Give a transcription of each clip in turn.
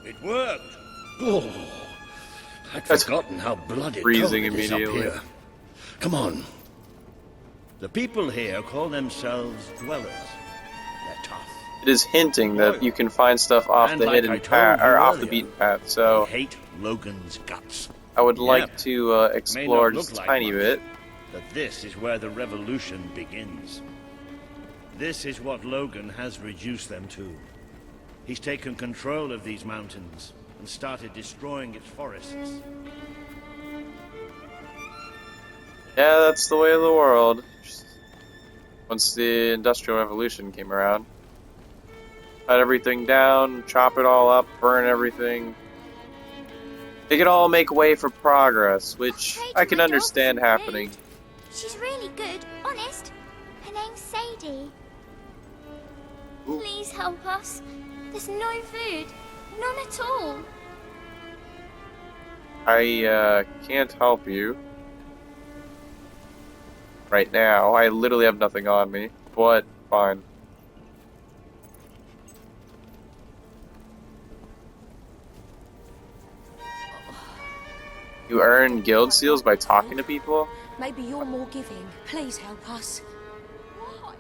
It worked. Oh, I'd That's forgotten how bloody freezing cold it is up immediately. here. Come on. The people here call themselves dwellers. They're tough. It is hinting that you can find stuff off And the like I hidden told path, you or off the earlier, beaten path. So They hate Logan's guts. I would like Yep. to May explore not just look a like tiny much, bit. but this is where the revolution begins. This is what Logan has reduced them to. He's taken control of these mountains and started destroying its forests. Yeah, that's the way of the world. Once the Industrial Revolution came around, cut everything down, chop it all up, burn everything. They could all make way for progress, which I can understand happening. She's really good, honest. Her name's Sadie. Ooh. Please help us. There's no food. None at all. I can't help you right now. I literally have nothing on me, but fine. You earn guild seals by talking to people? Maybe you're more giving. Please help us. Why?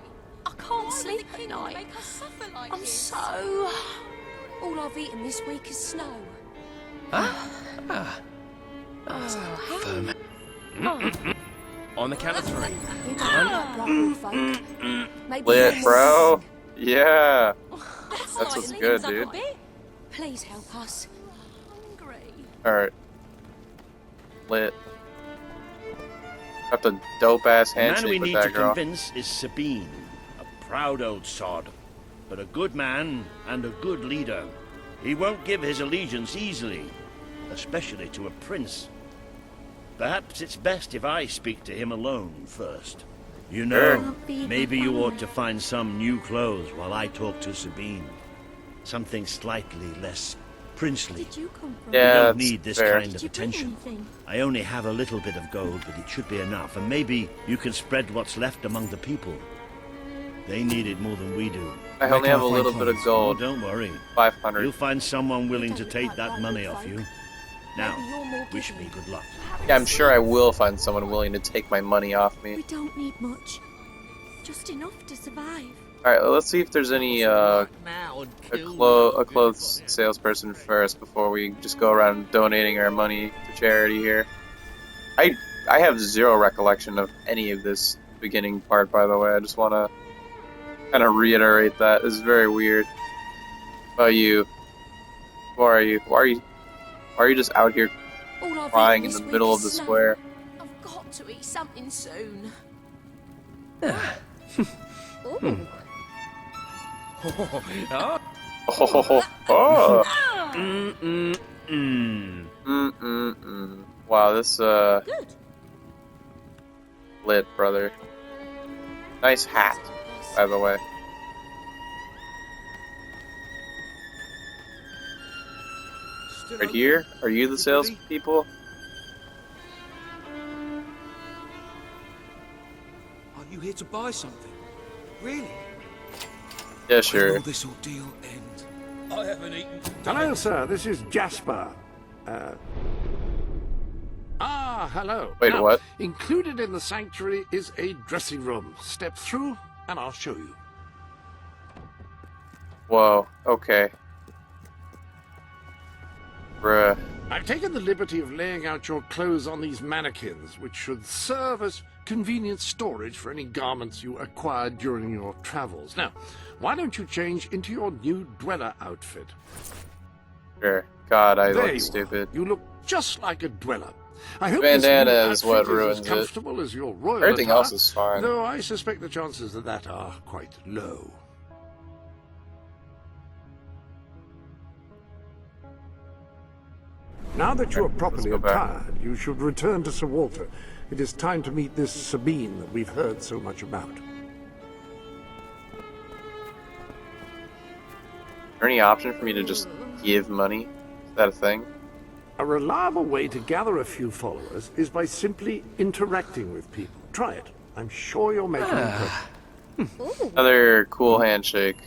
I can't sleep Why at would the king night. make us suffer like I'm this? so... All I've eaten this week is snow. On the count of three. You don't like black folk. Maybe Lit, you're bro. Yeah. That's That's like what's things good, up a dude. bit. Please help us. Hungry. Alright. Lit. Got the dope ass The man we handshake with need to that girl. convince is Sabine, a proud old sod, but a good man and a good leader. He won't give his allegiance easily, especially to a prince. Perhaps it's best if I speak to him alone first. You know, maybe you ought to find some new clothes while I talk to Sabine. Something slightly less princely. Did you come from? You Yeah, don't that's need this fair. kind of Did you bring attention. anything? I only have a little bit of gold, but it should be enough. And maybe you can spread what's left among the people. They need it more than we do. I only have a little bit of Oh, gold. don't worry. 500. You'll find someone willing You to don't take look that like money white off folk. you. Maybe Now, you're more wish me giving. good luck. Yeah, I'm sure I will find someone willing to take my money off me. We don't need much. Just enough to survive. Alright, well, let's see if there's any a clothes salesperson first before we just go around donating our money to charity here. I have zero recollection of any of this beginning part, by the way. I just want to kind of reiterate that. It's very weird. About you? Who are you? Why are you just out here All I've crying eaten in the this middle week of the is snow. square? I've got to eat something soon. Ooh. Oh, Oh, Mm-mm-mm. Wow, this Good. lit, brother. Nice hat, by the way. Right here? Are you the salespeople? Are you here to buy something? Really? Yeah, When sure. will this ordeal end? I haven't eaten. Hello, sir. This is Jasper. Hello. Wait, Now, what? Included in the sanctuary is a dressing room. Step through, and I'll show you. Whoa, okay. Bruh. I've taken the liberty of laying out your clothes on these mannequins, which should serve as convenient storage for any garments you acquired during your travels. Now, why don't you change into your new dweller outfit? Sure. God, I There look you stupid. are. You look just like a dweller. I hope this Bandana new is what outfit ruins as it. comfortable as your royal Everything attire, else is fine. though I suspect the chances of that are quite low. Now that you are properly go back. attired, you should return to Sir Walter. It is time to meet this Sabine that we've heard so much about. Is there any option for me to just give money? Is that a thing? A reliable way to gather a few followers is by simply interacting with people. Try it. I'm sure you'll make an impression. Another cool handshake.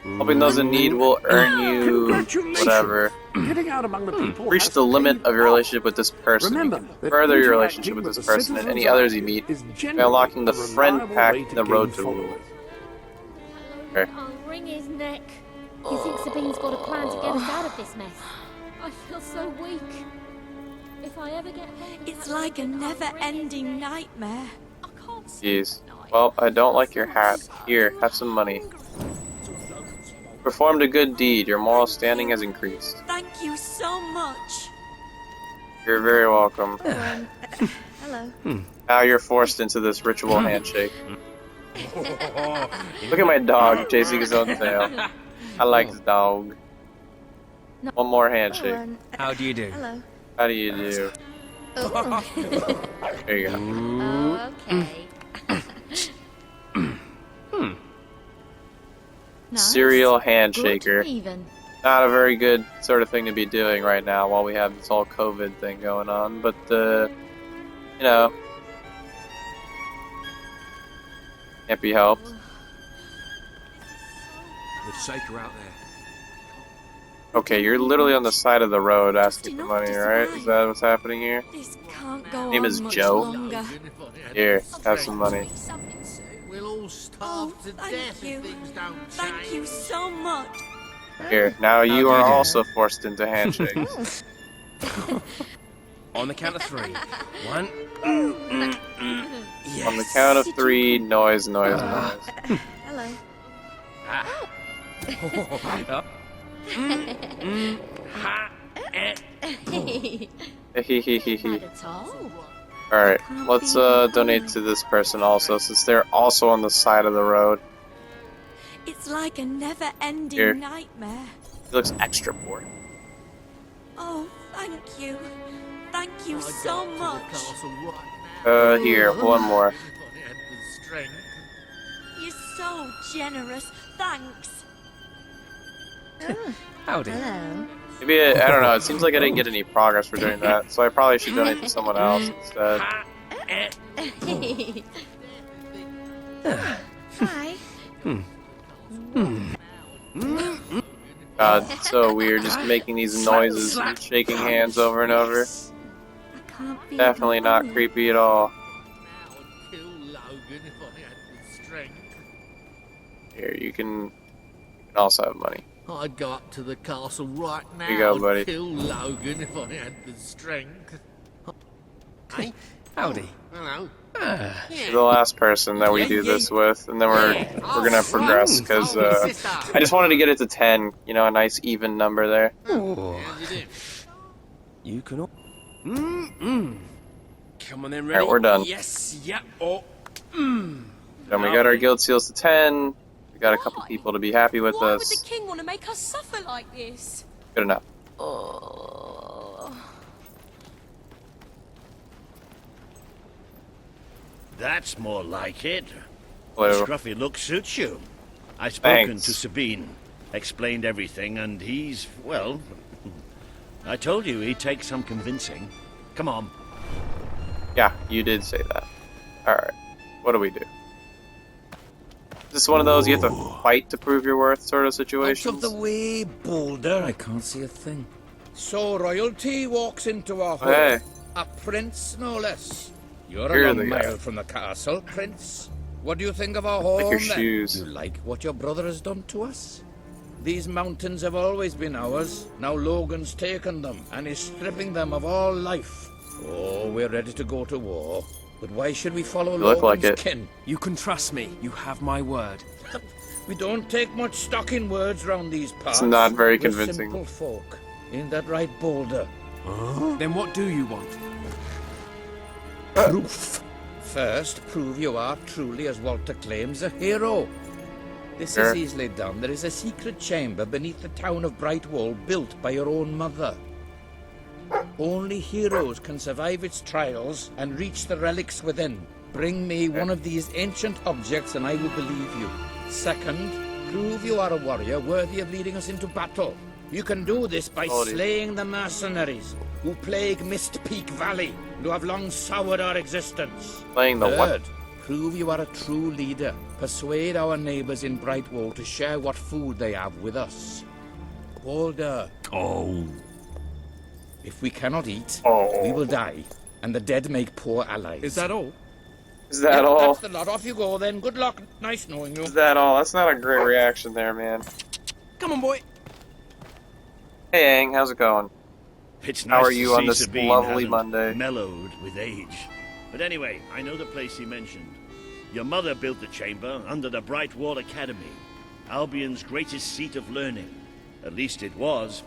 Helping those in need will earn you Congratulations. whatever. Getting out among the people Reach has the limit paid of your off. relationship with this person. You Remember can that further your interacting relationship with with this the person and any citizens others of you meet is by generally unlocking the a friend reliable pack way in to the road gain to rule. followers. Okay. I'll wring his neck. You think Sabine's got a plan to get us out of this mess? I feel so weak. If I ever get home... It's like a never-ending nightmare. I can't sleep Jeez. at night. Well, I don't like your hat. Here, have some money. Performed a good deed. Your moral standing has increased. Thank you so much. You're very welcome. Hello. Now you're forced into this ritual handshake. Look at my dog chasing his own tail. I like the dog. One more handshake. How do you do? Hello. How do you do? Oh, There you go. okay. Nice. Serial Good handshaker. even. Not a very good sort of thing to be doing right now while we have this whole COVID thing going on, but you know, can't be helped. It's safer out there. Okay, you're literally on the side of the road asking for enough money, to right? survive. Is that what's happening here? This can't go Name on is much Joe. longer. Here, have some money. Something soon. We'll all Oh, starve to thank death you. if things don't change. Thank you so much. Here, now you do are you do? also forced into handshakes. On the count of 3. 1. Yes. On the count of 3, noise, noise, noise. Hello. Hehehehe. Not at all. Alright, let's donate to this person also, since they're also on the side of the road. It's like a never-ending Here. nightmare. He looks extra poor. Oh, thank you. Thank you so much. Here, one more. You're so generous. Thanks. Howdy. Hello. Maybe, I don't know, it seems like I didn't get any progress for doing that, so I probably should donate to someone else instead. Hi. God, it's so weird just making these noises and shaking hands over and over. I can't be Definitely not alone. creepy at all. Here, you can also have money. I'd go up to the castle right now. Here you go, buddy. And kill Logan if I had the strength. Hey, Howdy. hello. You're the last person that we do this with, and then we're gonna progress because I just wanted to get it to 10. You know, a nice even number there. You can all... Come on then, ready? Alright, we're done. Yes, yeah, oh. And we got our guild seals to 10. We got a couple people to be happy with Why would us. the king want to make us suffer like this? Good enough. That's more like it. Hello. The scruffy look suits you. I've spoken Thanks. to Sabine, explained everything, and he's, well, I told you he'd take some convincing. Come on. Yeah, you did say that. Alright. What do we do? Is this one of those you have to fight to prove your worth sort of Out situations? of the way, Boulder. I can't see a thing. So royalty walks into our home. Hey. A prince, no less. You're You're a the long guy. mile from the castle, prince. What do you think of our home, Like your then? shoes. You like what your brother has done to us? These mountains have always been ours. Now Logan's taken them and is stripping them of all life. Oh, we're ready to go to war. But why should we follow You look like Logan's it. kin? You can trust me. You have my word. We don't take much stock in words round these parts. not very We're convincing. simple folk. Ain't that right, Boulder? Then what do you want? Proof. First, prove you are truly, as Walter claims, a hero. This Sure. is easily done. There is a secret chamber beneath the town of Brightwall built by your own mother. Only heroes can survive its trials and reach the relics within. Bring me one of these ancient objects and I will believe you. Second, prove you are a warrior worthy of leading us into battle. You can do this by Oh, dear. slaying the mercenaries who plague Mist Peak Valley and who have long soured our existence. Playing the what? Third, Prove you are a true leader. Persuade our neighbors in Brightwall to share what food they have with us. Walder, Oh. if we cannot eat, Oh. we will die, and the dead make poor allies. Is that all? Is that Yep, all? That's the lot. Off you go then. Good luck. Nice knowing you. Is that all? That's not a great reaction there, man. Come on, boy. Hey, Aang, how's it going? It's How nice are you to on see this Sabine lovely hasn't Monday? mellowed with age. But anyway, I know the place he mentioned. Your mother built the chamber under the Brightwall Academy, Albion's greatest seat of learning. At least it was,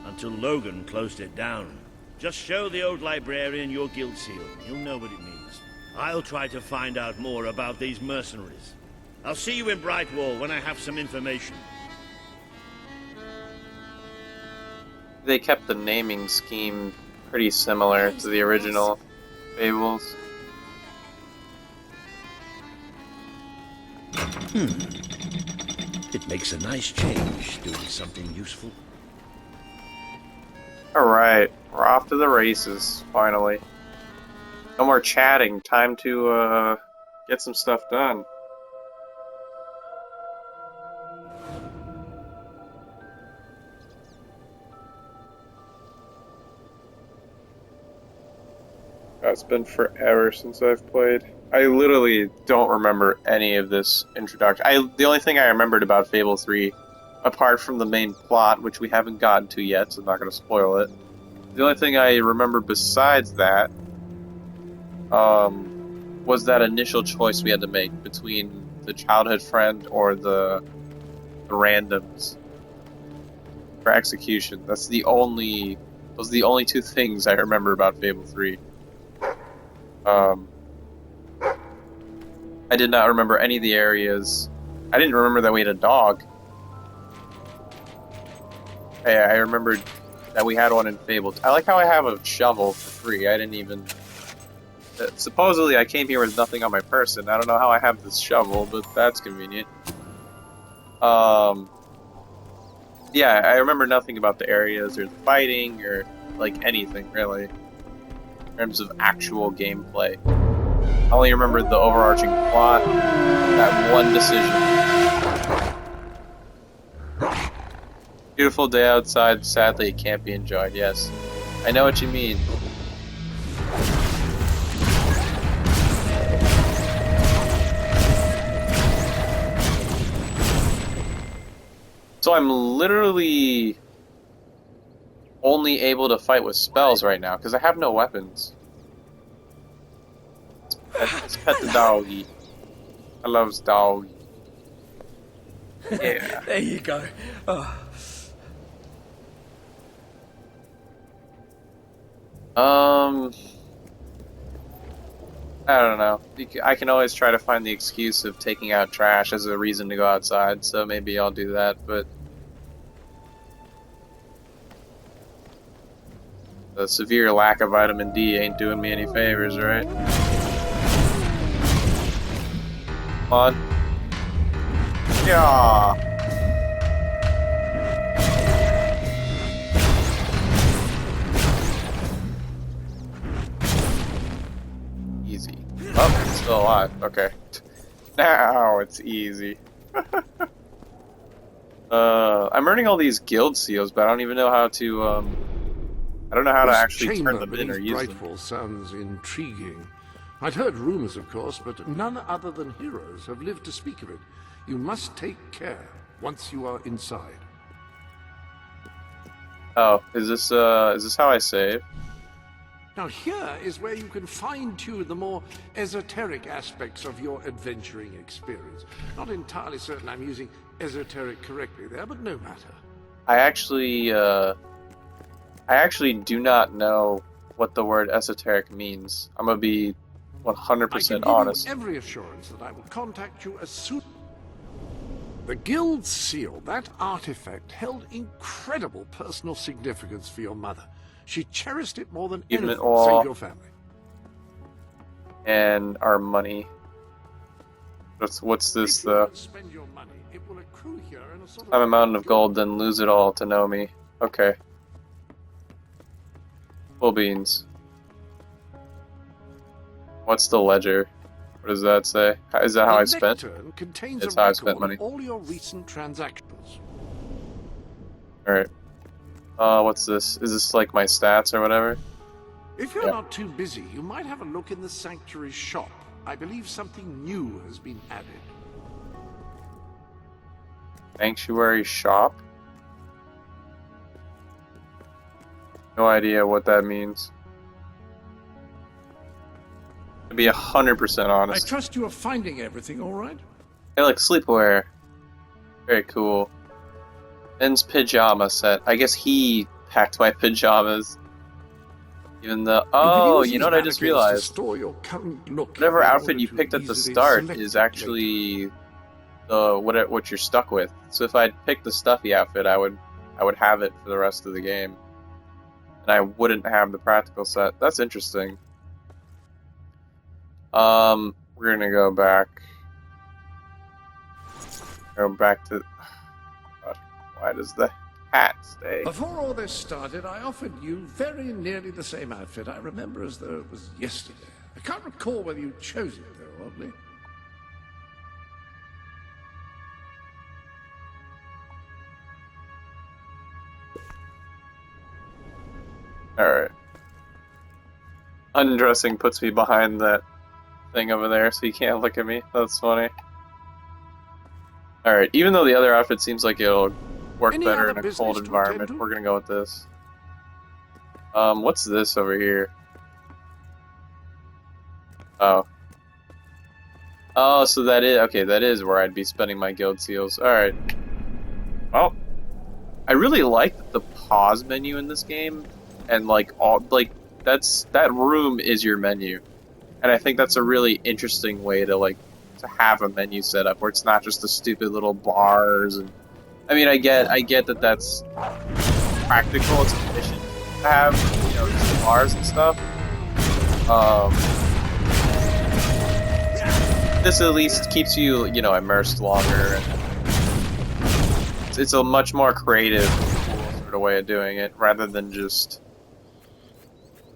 until Logan closed it down. Just show the old librarian your guild seal. He'll know what it means. I'll try to find out more about these mercenaries. I'll see you in Brightwall when I have some information. They kept the naming scheme pretty similar to the original Fables. It makes a nice change doing something useful. Alright, we're off to the races, finally. No more chatting, time to get some stuff done. It's been forever since I've played. I literally don't remember any of this introduction. The only thing I remembered about Fable 3, apart from the main plot, which we haven't gotten to yet, so I'm not going to spoil it. The only thing I remember besides that was that initial choice we had to make between the childhood friend or the randoms for execution. Those are the only two things I remember about Fable 3. I did not remember any of the areas. I didn't remember that we had a dog. I remembered that we had one in Fable. I like how I have a shovel for free. I didn't even... Supposedly I came here with nothing on my person. I don't know how I have this shovel, but that's convenient. Yeah, I remember nothing about the areas or the fighting or like anything really in terms of actual gameplay. I only remember the overarching plot, that one decision. Beautiful day outside, sadly it can't be enjoyed, yes. I know what you mean. So I'm literally only able to fight with spells right now, because I have no weapons. Let's pet the doggy. I love doggy. Yeah. There you go. Oh. I don't know. I can always try to find the excuse of taking out trash as a reason to go outside, so maybe I'll do that, but... the severe lack of vitamin D ain't doing me any favors, right? Come on. Yeah. Easy. Oh, it's still alive. Okay. Now it's easy. I'm earning all these guild seals, but I don't even know how to, I don't know how to actually turn them in or use them. Brightwall sounds intriguing. I'd heard rumors, of course, but none other than heroes have lived to speak of it. You must take care once you are inside. Oh, is this how I save? Now here is where you can fine-tune the more esoteric aspects of your adventuring experience. Not entirely certain I'm using esoteric correctly there, but no matter. I actually do not know what the word esoteric means. I'm gonna be 100% honest. I can give you every assurance that I will contact you as soon. The Guild Seal, that artifact, held incredible personal significance for your mother. She cherished it more than Even anything, it all. save your family. And our money. What's this If you though? don't spend your money, it will accrue here in a sort I'm a mountain of gold, then lose it all to know me. Okay. Full beans. What's the ledger? What does that say? Is that how I The spent? lectern contains It's a how I record spent money. of all your recent transactions. Alright. What's this? Is this like my stats or whatever? If you're Yeah. not too busy, you might have a look in the sanctuary shop. I believe something new has been added. Sanctuary shop? No idea what that means. To be 100% I honest. trust you are finding everything all right? Hey, look, sleepwear. Very cool. Ben's pajama set. I guess he packed my pajamas. Even though, oh, you know what I just realized? Store your current look Whatever in outfit order you to picked at the easily start select is it later. actually the what you're stuck with. So if I'd picked the stuffy outfit, I would have it for the rest of the game, and I wouldn't have the practical set. That's interesting. We're gonna go back. Go back to. God, why does the hat stay? Before all this started, I offered you very nearly the same outfit. I remember as though it was yesterday. I can't recall whether you chose it, though, oddly. Alright. Undressing puts me behind that thing over there, so you can't look at me. That's funny. Alright, even though the other outfit seems like it'll work Any better other in a business cold to environment, attend to? we're gonna go with this. What's this over here? Oh. Oh, so that is, okay, that is where I'd be spending my guild seals. Alright. Well, I really like the pause menu in this game, and like, that room is your menu. And I think that's a really interesting way to have a menu set up where it's not just the stupid little bars. And I mean, I get that that's practical. It's efficient to have, just bars and stuff. This at least keeps you, immersed longer. And it's a much more creative, cool sort of way of doing it, rather than just,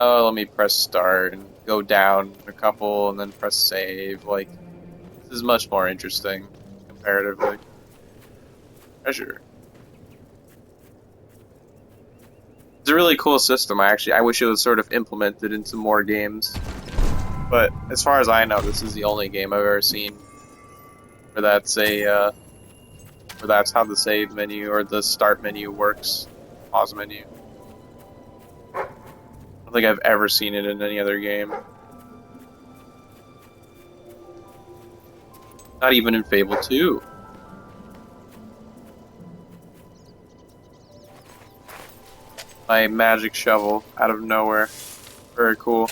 oh, let me press start and go down a couple and then press save. Like, this is much more interesting comparatively. Treasure. It's a really cool system. I wish it was sort of implemented into more games. But as far as I know, this is the only game I've ever seen where that's how the save menu or the start menu works. Pause menu. I don't think I've ever seen it in any other game. Not even in Fable 2. My magic shovel out of nowhere. Very cool.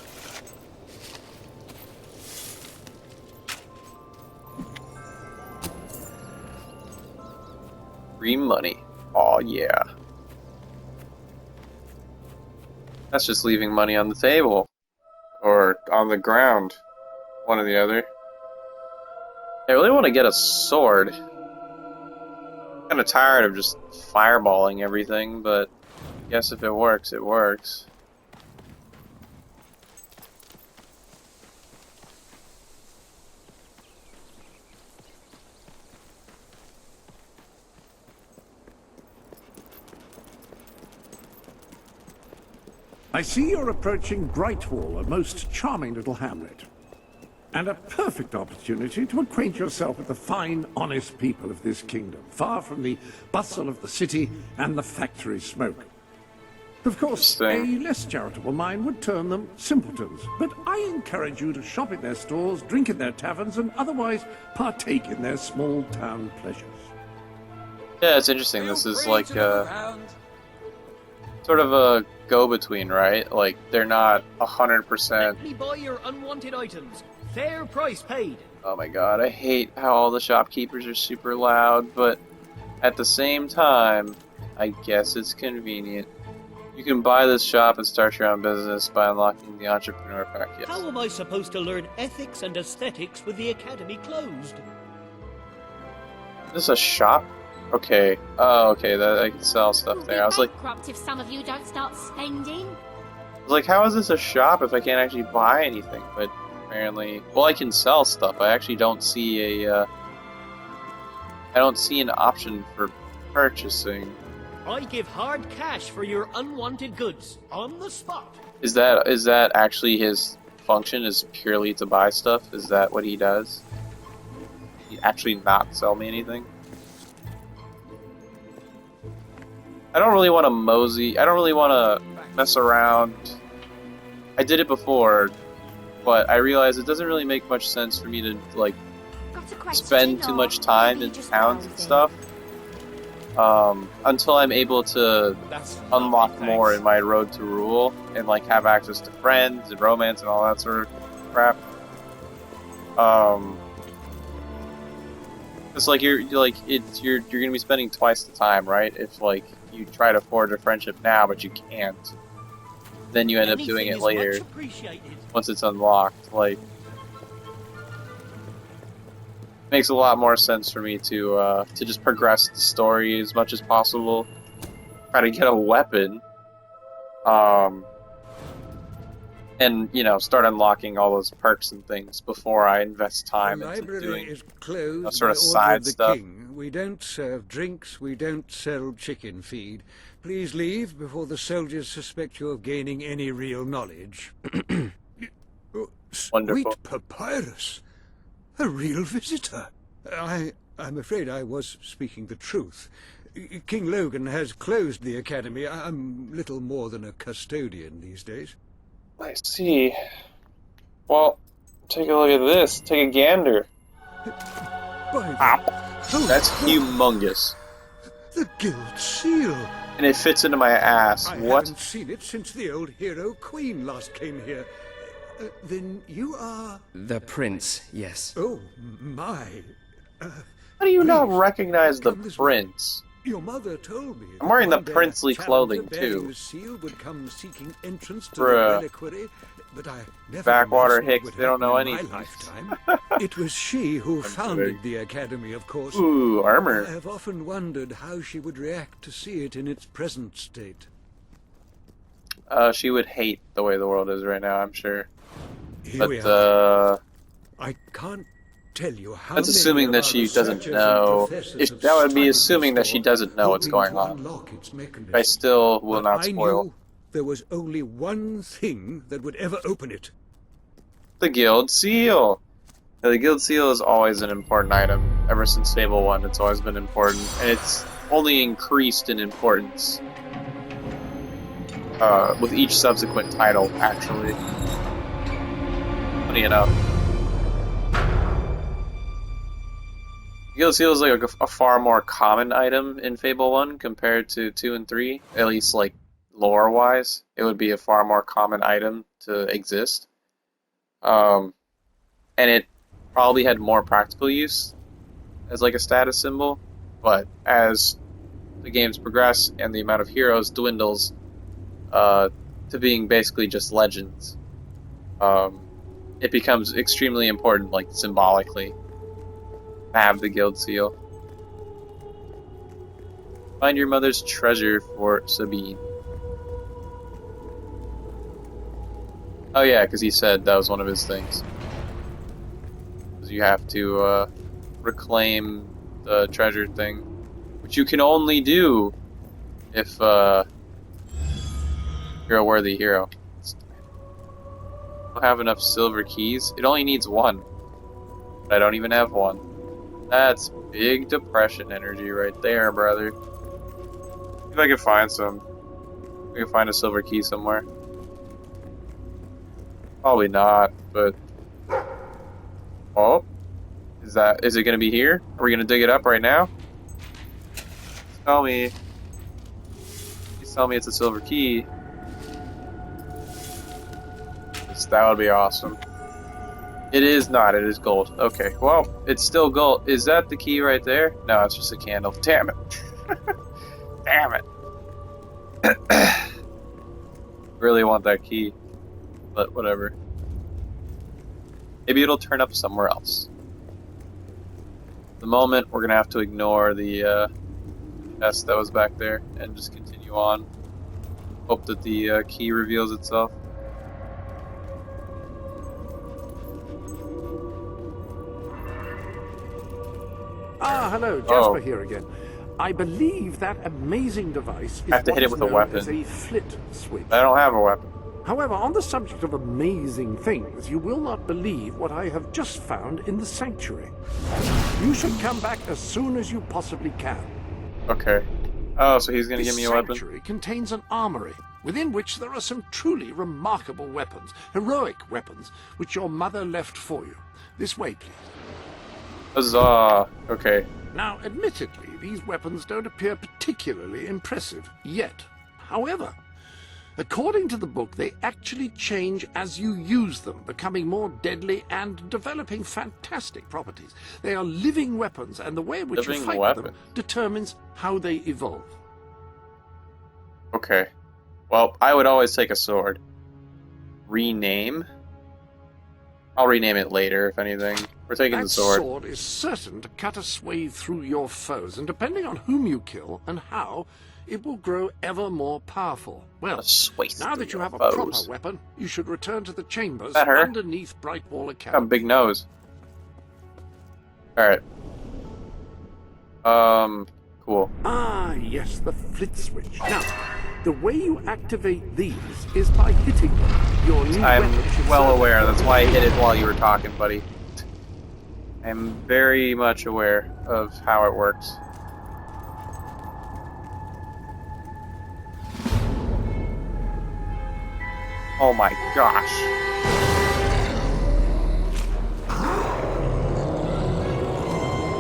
Free money. Aw, yeah. That's just leaving money on the table. Or on the ground. One or the other. I really want to get a sword. I'm kind of tired of just fireballing everything, but I guess if it works, it works. I see you're approaching Brightwall, a most charming little hamlet. And a perfect opportunity to acquaint yourself with the fine, honest people of this kingdom, far from the bustle of the city and the factory smoke. Of course, a less charitable mind would term them simpletons, but I encourage you to shop in their stores, drink in their taverns, and otherwise partake in their small town pleasures. Yeah, it's interesting. This is like sort of a go-between, right? Like, they're not 100%. Let me buy your unwanted items. Fair price paid. Oh my god, I hate how all the shopkeepers are super loud, but at the same time, I guess it's convenient. You can buy this shop and start your own business by unlocking the entrepreneur pack, yes. How am I supposed to learn ethics and aesthetics with the academy closed? Is this a shop? Okay. Oh, okay, that I can sell stuff there. I was like, bankrupt if some of you don't start spending. how is this a shop if I can't actually buy anything? But apparently. Well, I can sell stuff. I actually don't see a. I don't see an option for purchasing. I give hard cash for your unwanted goods on the spot. Is that actually his function? Is purely to buy stuff? Is that what he does? He actually not sell me anything? I don't really want to mosey. I don't really want to mess around. I did it before, but I realized it doesn't really make much sense for me to like spend too much time in towns and stuff until I'm able to unlock more in my road to rule and like have access to friends and romance and all that sort of crap. It's like you're gonna be spending twice the time, right? If like you try to forge a friendship now, but you can't, then you end up doing it later once it's unlocked. Like, makes a lot more sense for me to just progress the story as much as possible, try to get a weapon, and you know, start unlocking all those perks and things before I invest time into doing is closed that sort of by order side of the stuff. King. We don't serve drinks, we don't sell chicken feed. Please leave before the soldiers suspect you of gaining any real knowledge. Wonderful. Sweet papyrus! A real visitor. I'm afraid I was speaking the truth. King Logan has closed the academy. I'm little more than a custodian these days. I see. Well, take a look at this. Take a gander. That's humongous. The Guild Seal! And it fits into my ass. I What? haven't seen it since the old hero Queen last came here. Then you are... The prince, yes. Oh, my. How do you not recognize the prince? Your mother told me. I'm wearing the that one day princely a challenger clothing, bearing too. the seal would come seeking entrance to Bruh. the reliquary, but I never Backwater imagined it Hicks, would they don't know happen in anything. my lifetime. It was she who founded the academy, of course. Ooh, armor. I have often wondered how she would react to see it in its present state. She would hate the way the world is right now, I'm sure. Here we are. But, I can't tell you how that's many assuming of that our she doesn't researchers know. and professors If have that would be studied assuming that this she door, doesn't know what's hoping going to on. unlock its mechanism. I still will But not I spoil. knew there was only one thing that would ever open it. The Guild Seal! Yeah, the Guild Seal is always an important item. Ever since Fable 1, it's always been important. And it's only increased in importance with each subsequent title, actually. Funny enough. Guild Seal is like a far more common item in Fable 1 compared to 2 and 3. At least, like, lore-wise. It would be a far more common item to exist. And it probably had more practical use as, like, a status symbol. But as the games progress and the amount of heroes dwindles to being basically just legends, it becomes extremely important, like, symbolically. Have the Guild Seal. Find your mother's treasure for Sabine. Oh yeah, because he said that was one of his things. You have to reclaim the treasure thing, which you can only do if you're a worthy hero. I don't have enough silver keys. It only needs one, but I don't even have one. That's big depression energy right there, brother. See if I can find some. I can find a silver key somewhere. Probably not, but... Oh. Is it gonna be here? Are we gonna dig it up right now? Tell me. Please tell me it's a silver key. That would be awesome. It is not, it is gold. Okay, well, it's still gold. Is that the key right there? No, it's just a candle. Damn it. Damn it. Really want that key. But whatever. Maybe it'll turn up somewhere else. At the moment, we're gonna have to ignore the chest that was back there and just continue on. Hope that the key reveals itself. hello, Jasper here again. I believe that amazing device is I have to hit it with a weapon. as a flit switch. I don't have a weapon. However, on the subject of amazing things, you will not believe what I have just found in the sanctuary. You should come back as soon as you possibly can. Okay. Oh, so he's gonna give me a weapon? The sanctuary contains an armory, within which there are some truly remarkable weapons, heroic weapons, which your mother left for you. This way, please. Huzzah! Okay. Now, admittedly, these weapons don't appear particularly impressive yet. However, according to the book, they actually change as you use them, becoming more deadly and developing fantastic properties. They are living weapons, and the way in which you fight with them determines how they evolve. Okay. Well, I would always take a sword. Rename? I'll rename it later, if anything. We're taking the sword. That sword is certain to cut a swathe through your foes, and depending on whom you kill and how, it will grow ever more powerful. Well, now that you have a proper weapon, you should return to the chambers underneath Brightwall Academy. Got a big nose. Alright. Cool. Ah, yes, the flit switch. Now, the way you activate these is by hitting them. Your new I'm well aware. That's why I hit it while you were talking, buddy. I'm very much aware of how it works. Oh my gosh.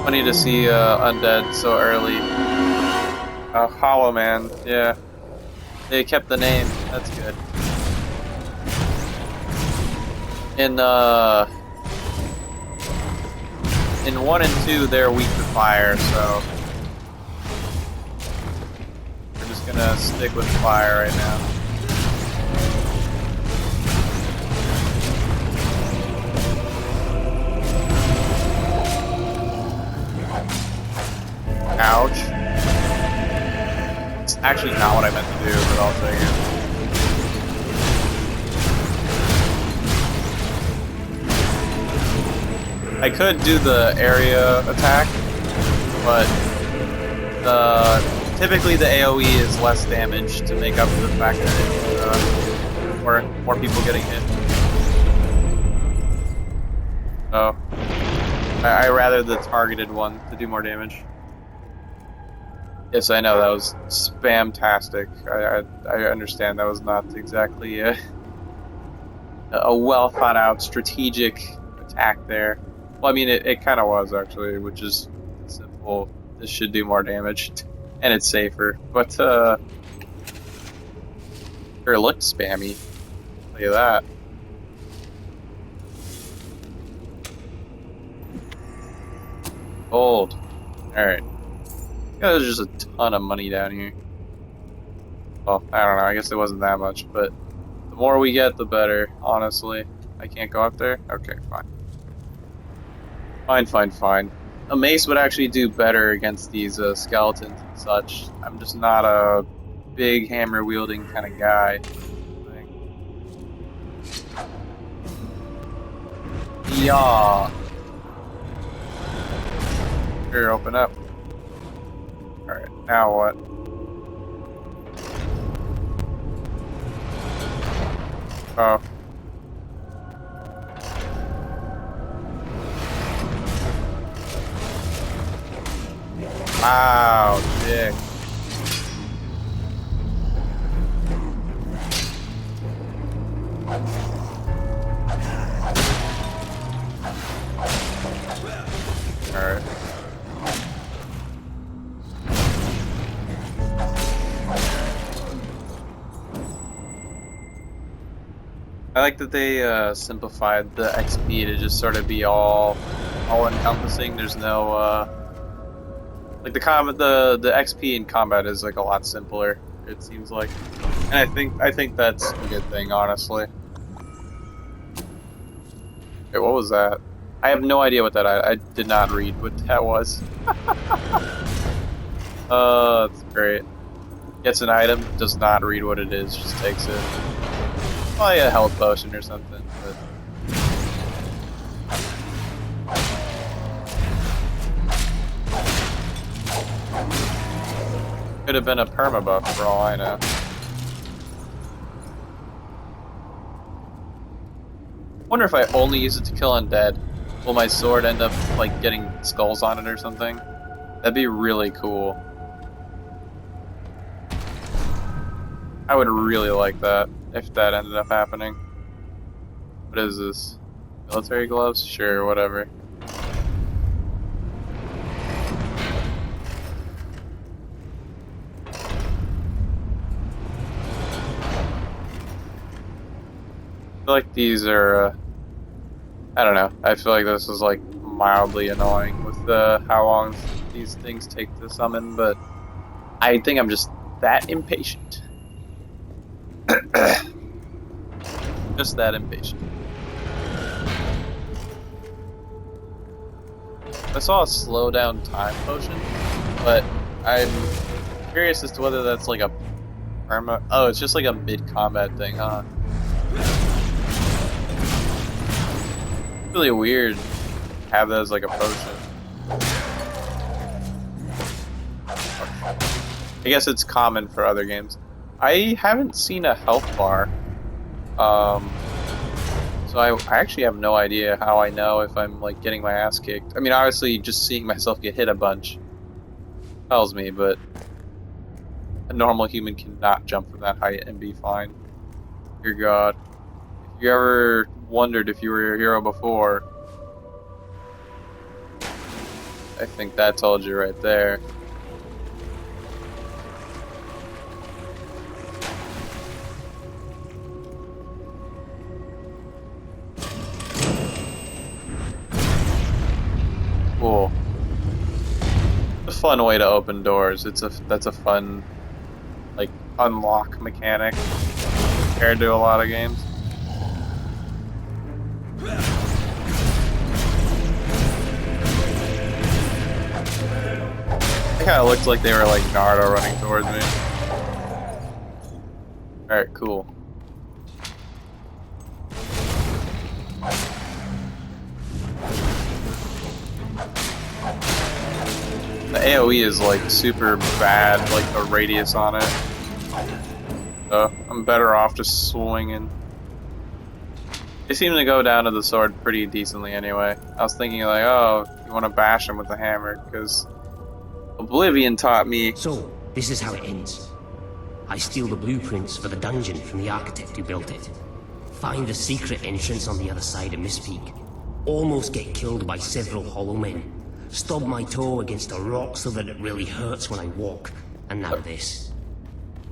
Funny to see Undead so early. Hollow Man, yeah. They kept the name, that's good. In 1 and 2, they're weak to fire, so we're just gonna stick with fire right now. Ouch. It's actually not what I meant to do, but I'll take it. I could do the area attack, but typically the AoE is less damage to make up for the fact that it's more people getting hit. So I rather the targeted one to do more damage. Yes, I know that was spam-tastic. I understand that was not exactly a well thought out strategic attack there. Well, I mean, it kind of was, actually, which is simple. This should do more damage, and it's safer. But, sure, it looked spammy. Look at that. Gold. Alright. Yeah, there's just a ton of money down here. Well, I don't know, I guess it wasn't that much, but the more we get, the better, honestly. I can't go up there? Okay, fine. Fine. A mace would actually do better against these skeletons and such. I'm just not a big hammer-wielding kind of guy. Yeah. Here, open up. Alright, now what? Oh. Wow, dick. Alright. I like that they simplified the XP to just sort of be all encompassing. There's no like the XP in combat is like a lot simpler, it seems like. And I think that's a good thing, honestly. Okay, what was that? I have no idea what that I did not read what that was. That's great. Gets an item, does not read what it is, just takes it. Probably a health potion or something, but Could have been a permabuff for all I know. Wonder if I only use it to kill undead, will my sword end up like getting skulls on it or something? That'd be really cool. I would really like that if that ended up happening. What is this? Military gloves? Sure, whatever. I feel like these are, I don't know. I feel like this is like mildly annoying with how long these things take to summon, but I think I'm just that impatient. Just that impatient. I saw a slow down time potion, but I'm curious as to whether that's like a perma. Oh, it's just like a mid combat thing, huh? Really weird to have that as like a potion. I guess it's common for other games. I haven't seen a health bar. So I actually have no idea how I know if I'm like getting my ass kicked. I mean, obviously just seeing myself get hit a bunch tells me, but a normal human cannot jump from that height and be fine. Dear God. If you ever wondered if you were a hero before, I think that told you right there. Cool. It's a fun way to open doors. That's a fun like unlock mechanic compared to a lot of games. It kind of looked like they were like Naruto running towards me. Alright, cool. The AoE is like super bad, like the radius on it. So I'm better off just swinging. They seem to go down to the sword pretty decently anyway. I was thinking like, oh, you want to bash him with the hammer, because Oblivion taught me. So, this is how it ends. I steal the blueprints for the dungeon from the architect who built it. Find the secret entrance on the other side of Mistpeak. Almost get killed by several hollow men. Stub my toe against a rock so that it really hurts when I walk. And now this.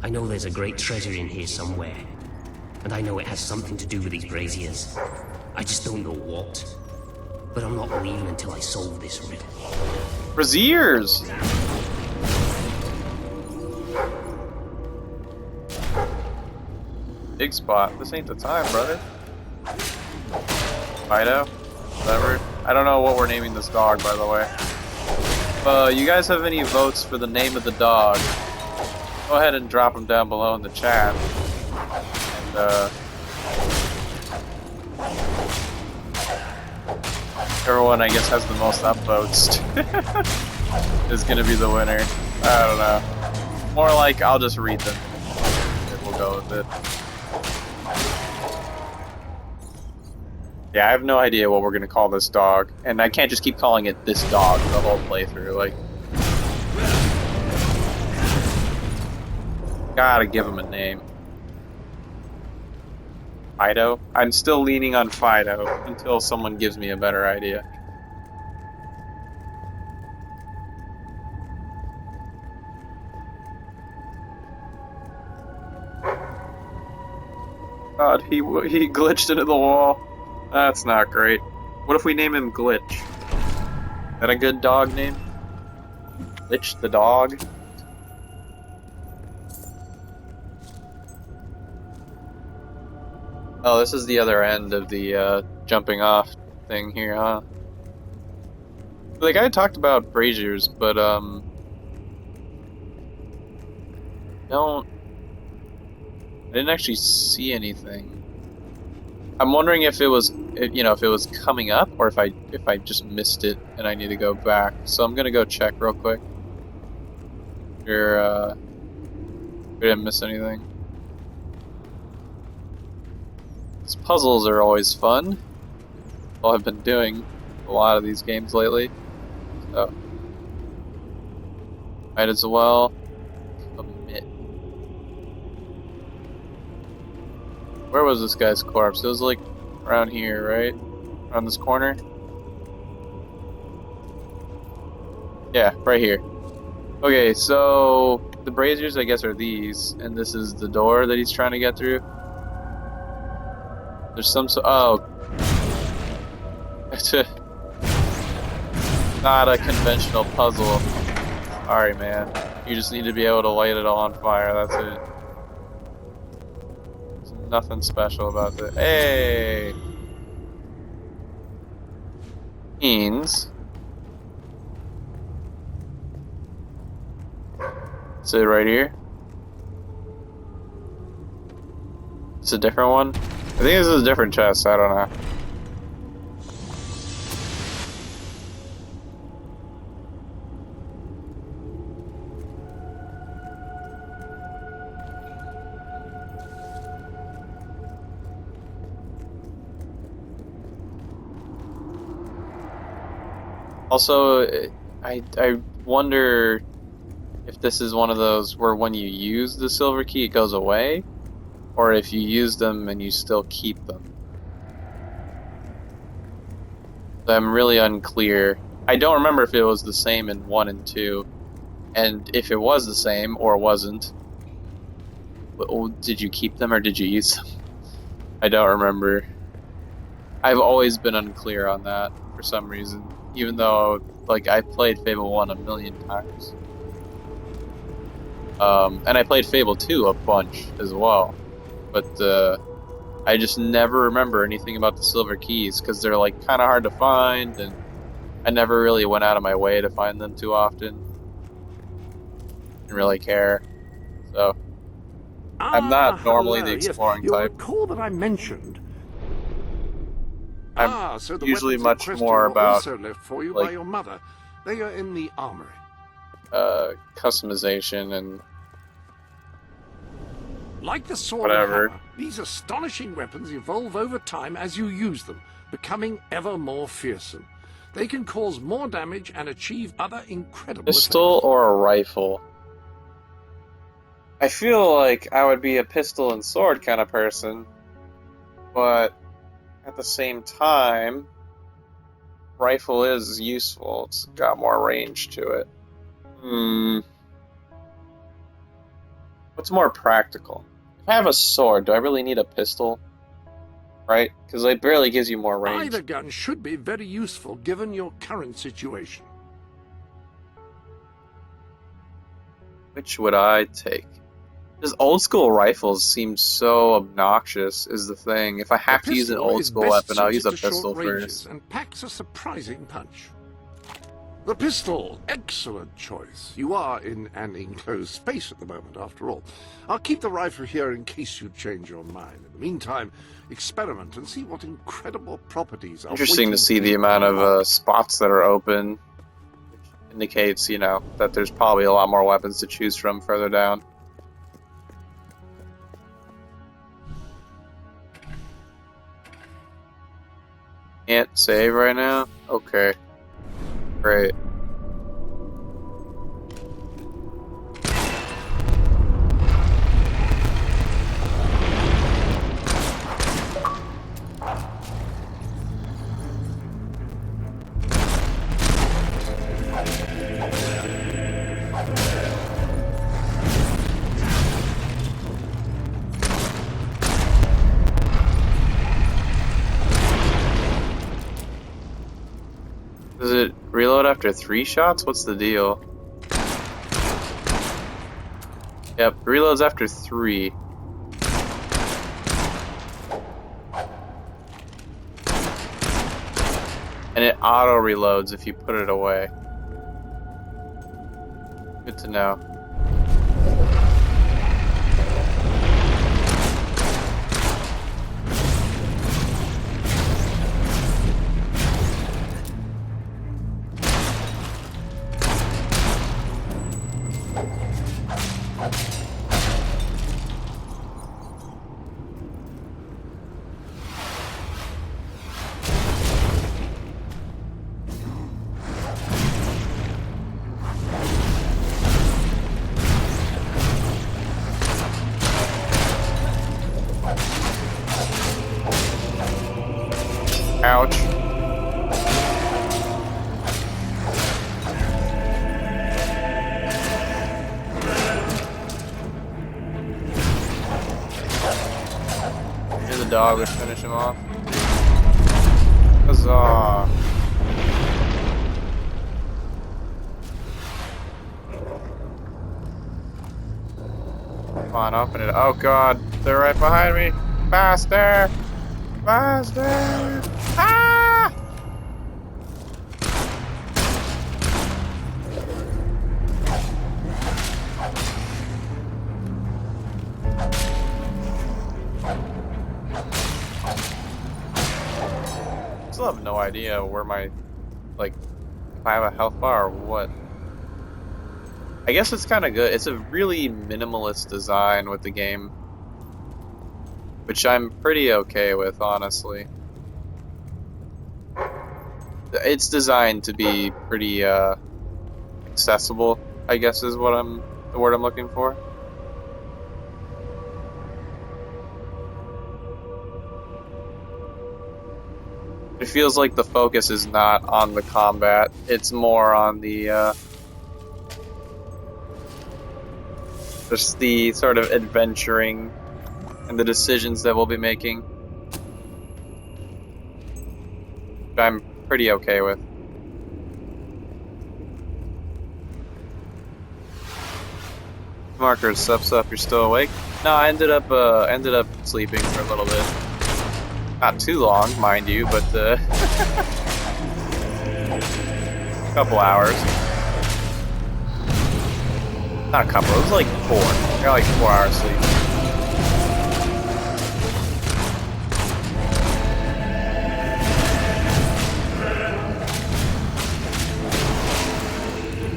I know there's a great treasure in here somewhere. And I know it has something to do with these braziers. I just don't know what. But I'm not leaving until I solve this riddle. Braziers! Big spot. This ain't the time, brother. Fido? Whatever. I don't know what we're naming this dog, by the way. You guys have any votes for the name of the dog? Go ahead and drop them down below in the chat. And, everyone, I guess, has the most upvotes is gonna be the winner. I don't know. More like, I'll just read them. And we'll go with it. Yeah, I have no idea what we're gonna call this dog. And I can't just keep calling it this dog the whole playthrough. Like, gotta give him a name. Fido? I'm still leaning on Fido until someone gives me a better idea. God, he glitched into the wall. That's not great. What if we name him Glitch? Is that a good dog name? Glitch the dog? Oh, this is the other end of the jumping off thing here, huh? Like, I talked about braziers, but I didn't actually see anything. I'm wondering if it was, if it was coming up, or if I just missed it and I need to go back. So I'm gonna go check real quick. We didn't miss anything. These puzzles are always fun. Well, I've been doing a lot of these games lately, so might as well commit. Where was this guy's corpse? It was like around here, right? Around this corner? Yeah, right here. Okay, so the braziers, I guess, are these, and this is the door that he's trying to get through. There's some oh. It's not a conventional puzzle. Sorry, man. You just need to be able to light it all on fire, that's it. There's nothing special about it. Hey! Means... Is it right here? It's a different one? I think this is a different chest, I don't know. Also, I wonder if this is one of those where when you use the silver key it goes away, or if you use them and you still keep them. I'm really unclear. I don't remember if it was the same in 1 and 2, and if it was the same or wasn't, did you keep them or did you use them? I don't remember. I've always been unclear on that for some reason, even though like I played Fable 1 a million times. And I played Fable 2 a bunch as well, but I just never remember anything about the silver keys because they're like kind of hard to find, and I never really went out of my way to find them too often. Didn't really care, so I'm not normally the exploring You'll type. recall that I mentioned. I'm So the usually weapons in much question more were about also left for you by like your mother. They are in the armory. customization and Like the sword whatever. and hammer, these astonishing weapons evolve over time as you use them, becoming ever more fearsome. They can cause more damage and achieve other incredible Pistol effects. or a rifle? I feel like I would be a pistol and sword kind of person, but at the same time, rifle is useful. It's got more range to it. What's more practical? If I have a sword, do I really need a pistol? Right? Because it barely gives you more range. Either gun should be very useful given your current situation. Which would I take? Because old school rifles seem so obnoxious, is the thing. If I have to use an old school weapon, I'll use a pistol first. And packs a surprising punch. The pistol, excellent choice. You are in an enclosed space at the moment, after all. I'll keep the rifle here in case you change your mind. In the meantime, experiment and see what incredible properties are Interesting waiting to see for the you amount to unlock. of spots that are open, which indicates, you know, that there's probably a lot more weapons to choose from further down. Can't save right now? Okay. Great. Does it reload after 3 shots? What's the deal? Yep, reloads after 3. And it auto reloads if you put it away. Good to know. dog would finish him off. Huzzah. Come on, open it. Oh god, they're right behind me. Faster! Faster! Ah! I still have no idea where my, like, if I have a health bar or what. I guess it's kind of good. It's a really minimalist design with the game, which I'm pretty okay with, honestly. It's designed to be pretty accessible, I guess is what the word I'm looking for. It feels like the focus is not on the combat, it's more on the just the sort of adventuring and the decisions that we'll be making. I'm pretty okay with. Markers, sup, you're still awake? No, I ended up sleeping for a little bit. Not too long, mind you, but a couple hours. Not a couple, it was like 4. I got like 4 hours sleep.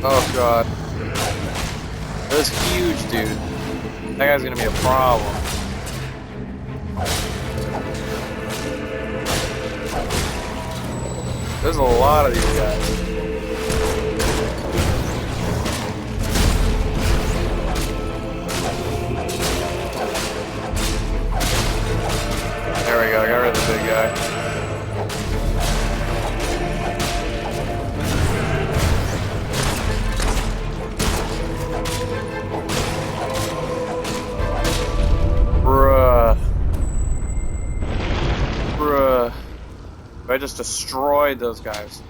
Oh god. That's huge, dude. That guy's gonna be a problem. There's a lot of these guys. There we go, I got rid of the big guy. Bruh. I just destroyed those guys.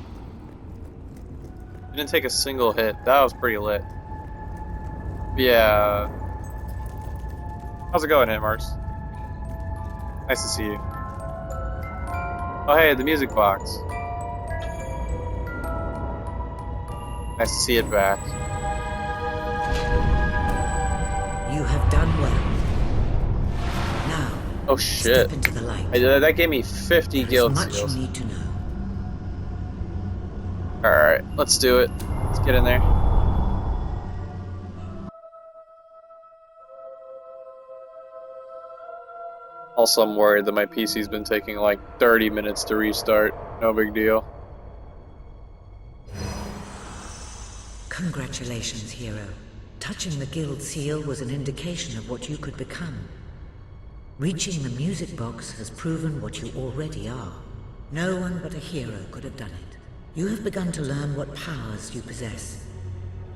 Didn't take a single hit. That was pretty lit. Yeah. How's it going, Hitmarks? Nice to see you. Oh hey, the music box. Nice to see it back. You have done well. Now, oh shit. step into the light. That gave me 50 guild There's much seals. you need to know. Alright, let's do it. Let's get in there. Also, I'm worried that my PC's been taking like 30 minutes to restart. No big deal. Congratulations, hero. Touching the guild seal was an indication of what you could become. Reaching the music box has proven what you already are. No one but a hero could have done it. You have begun to learn what powers you possess,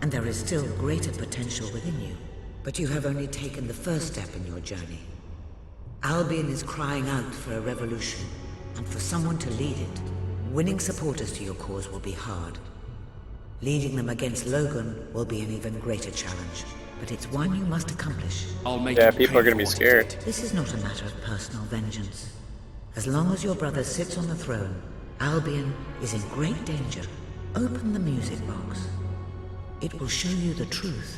and there is still greater potential within you. But you have only taken the first step in your journey. Albion is crying out for a revolution, and for someone to lead it. Winning supporters to your cause will be hard. Leading them against Logan will be an even greater challenge, but it's one you must accomplish. Yeah, people are gonna be scared. This is not a matter of personal vengeance. As long as your brother sits on the throne, Albion is in great danger. Open the music box. It will show you the truth.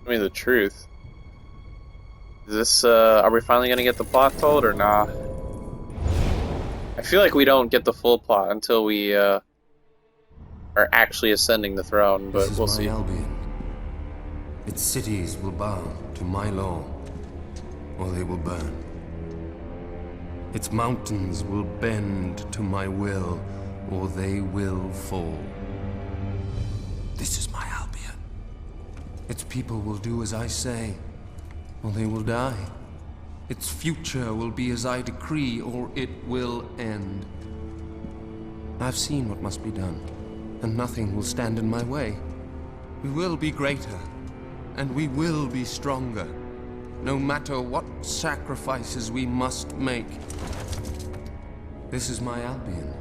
Show me the truth. Is this, are we finally gonna get the plot told or nah? I feel like we don't get the full plot until we, are actually ascending the throne, but we'll see. Albion. Its cities will bow to my law, or they will burn. Its mountains will bend to my will, or they will fall. This is my Albion. Its people will do as I say, or they will die. Its future will be as I decree, or it will end. I've seen what must be done, and nothing will stand in my way. We will be greater, and we will be stronger. no matter what sacrifices we must make. This is my Albion,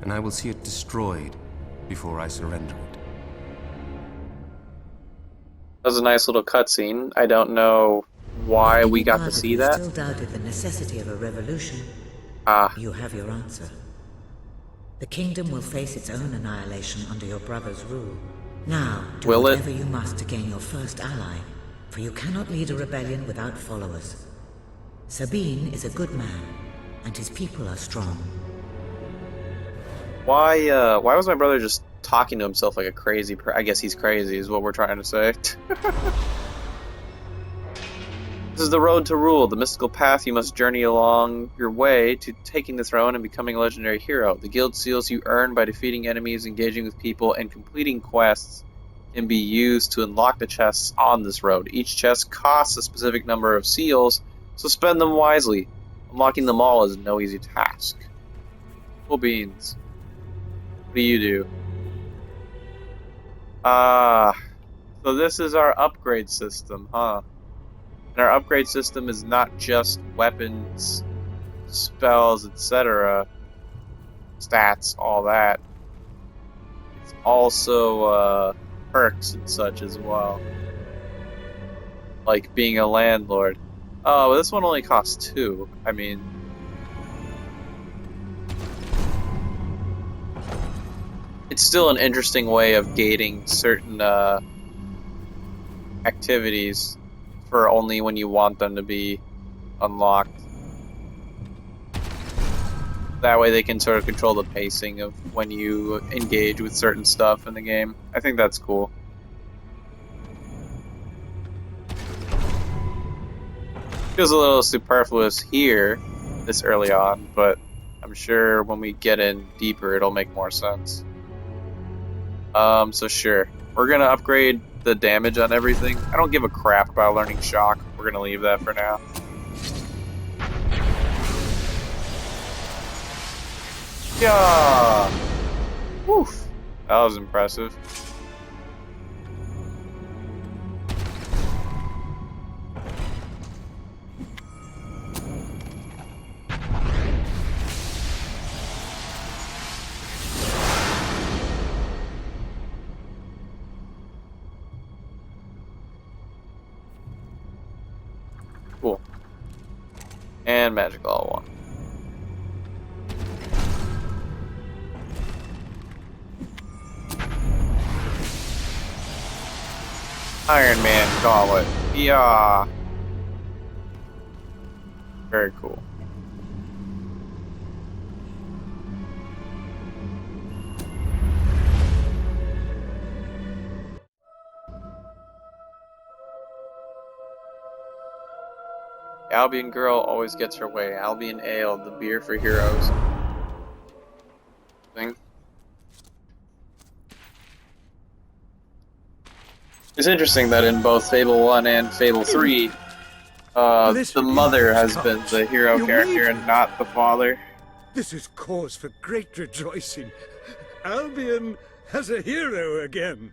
and I will see it destroyed before I surrender it. That was a nice little cutscene. I don't know why we got to see that. Still doubted the necessity of a revolution. You have your answer. The kingdom will face its own annihilation under your brother's rule. Now, do whatever you must to gain your first ally, for you cannot lead a rebellion without followers. Sabine is a good man, and his people are strong. Why was my brother just talking to himself like a crazy I guess he's crazy is what we're trying to say. This is the road to rule, the mystical path you must journey along your way to taking the throne and becoming a legendary hero. The guild seals you earn by defeating enemies, engaging with people, and completing quests can be used to unlock the chests on this road. Each chest costs a specific number of seals, so spend them wisely. Unlocking them all is no easy task. Cool beans. What do you do? So this is our upgrade system, huh? And our upgrade system is not just weapons, spells, etc. Stats, all that. It's also perks and such as well. Like being a landlord. Oh, this one only costs 2. I mean... It's still an interesting way of gating certain activities for only when you want them to be unlocked. That way they can sort of control the pacing of when you engage with certain stuff in the game. I think that's cool. Feels a little superfluous here, this early on, but I'm sure when we get in deeper it'll make more sense. So sure. We're gonna upgrade the damage on everything. I don't give a crap about learning shock. We're gonna leave that for now. Yeah. Woof. That was impressive. Cool. And magic all one. Iron Man gauntlet. Yeah. Very cool. Albion girl always gets her way. Albion Ale, the beer for heroes. Thing. It's interesting that in both Fable 1 and Fable 3, the mother has been the hero character and not the father. This is cause for great rejoicing. Albion has a hero again.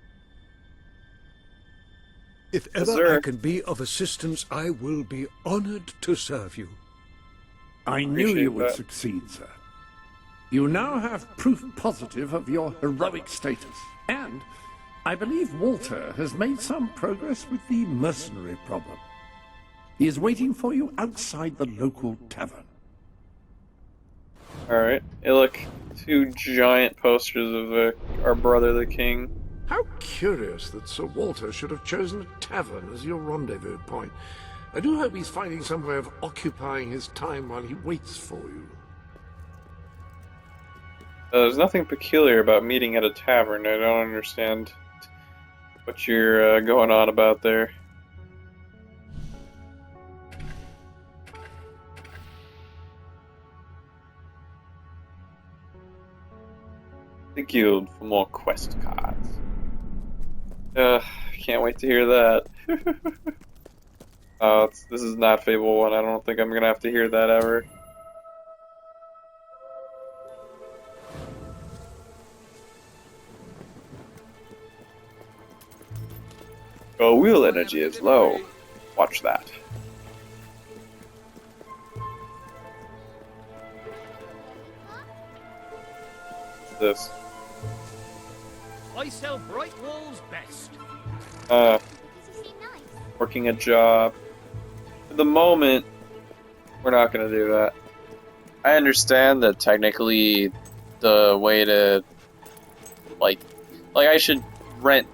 If ever I can be of assistance, I will be honored to serve you. I knew you would succeed, sir. You now have proof positive of your heroic status, and I believe Walter has made some progress with the mercenary problem. He is waiting for you outside the local tavern. Alright, hey look, 2 giant posters of our brother the king. How curious that Sir Walter should have chosen a tavern as your rendezvous point. I do hope he's finding some way of occupying his time while he waits for you. There's nothing peculiar about meeting at a tavern. I don't understand what you're going on about there. The guild for more quest cards. Can't wait to hear that. This is not Fable 1. I don't think I'm gonna have to hear that ever. Oh, wheel energy is low. Watch that. What's this? I sell bright walls best. Working a job. For the moment, we're not gonna do that. I understand that technically the way to like I should rent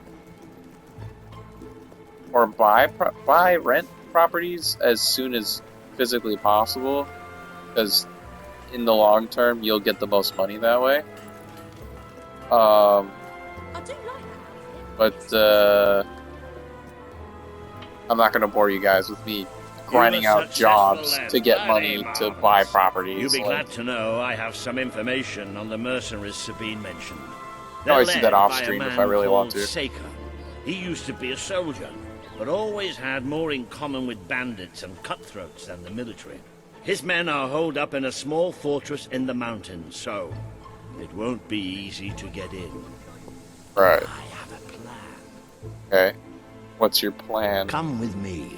or buy rent properties as soon as physically possible, because in the long term you'll get the most money that way. But I'm not gonna bore you guys with me grinding out jobs to get money to buy properties. You'll be glad to know I have some information on the mercenaries Sabine mentioned. No, I They're see led that off by a stream if man I really want called to. Saker. He used to be a soldier, but always had more in common with bandits and cutthroats than the military. His men are holed up in a small fortress in the mountains, so it won't be easy to get in. Right. I have a plan. Okay. What's your plan? Come with me.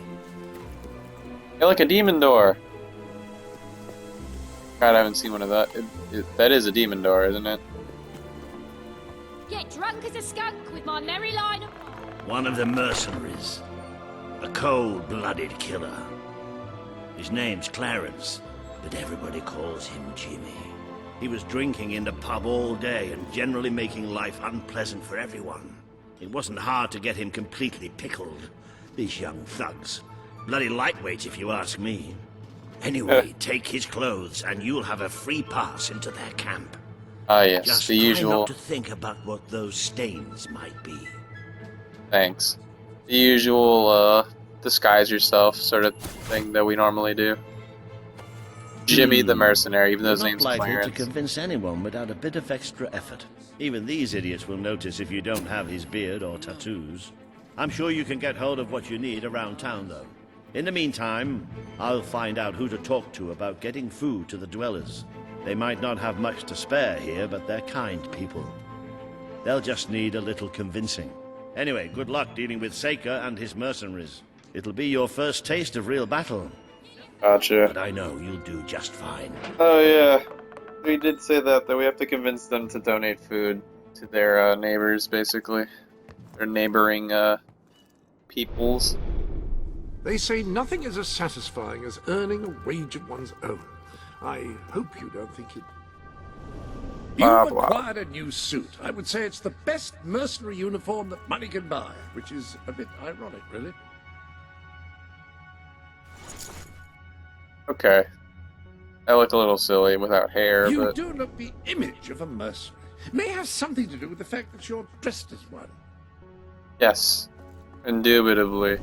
Hey, look, a demon door. God, I haven't seen one of that. That is a demon door, isn't it? Get drunk as a skunk with my merry line of... One of the mercenaries. A cold-blooded killer. His name's Clarence, but everybody calls him Jimmy. He was drinking in the pub all day and generally making life unpleasant for everyone. It wasn't hard to get him completely pickled. These young thugs. Bloody lightweight, if you ask me. Anyway, take his clothes and you'll have a free pass into their camp. Ah, yes, Just the try usual. not to think about what those stains might be. Thanks. The usual, disguise yourself sort of thing that we normally do. Jimmy the mercenary, even though his You're name's not likely Clarence. to convince anyone without a bit of extra effort. Even these idiots will notice if you don't have his beard or tattoos. I'm sure you can get hold of what you need around town, though. In the meantime, I'll find out who to talk to about getting food to the dwellers. They might not have much to spare here, but they're kind people. They'll just need a little convincing. Anyway, good luck dealing with Saker and his mercenaries. It'll be your first taste of real battle. Gotcha. But I know you'll do just fine. Oh, yeah. We did say that we have to convince them to donate food to their neighbors, basically. Their neighboring peoples. They say nothing is as satisfying as earning a wage of one's own. I hope you don't think it... Blah, You've blah. acquired a new suit. I would say it's the best mercenary uniform that money can buy, which is a bit ironic, really. Okay. I look a little silly without hair, You but... do look the image of a mercenary. May have something to do with the fact that you're dressed as one. Yes. Indubitably.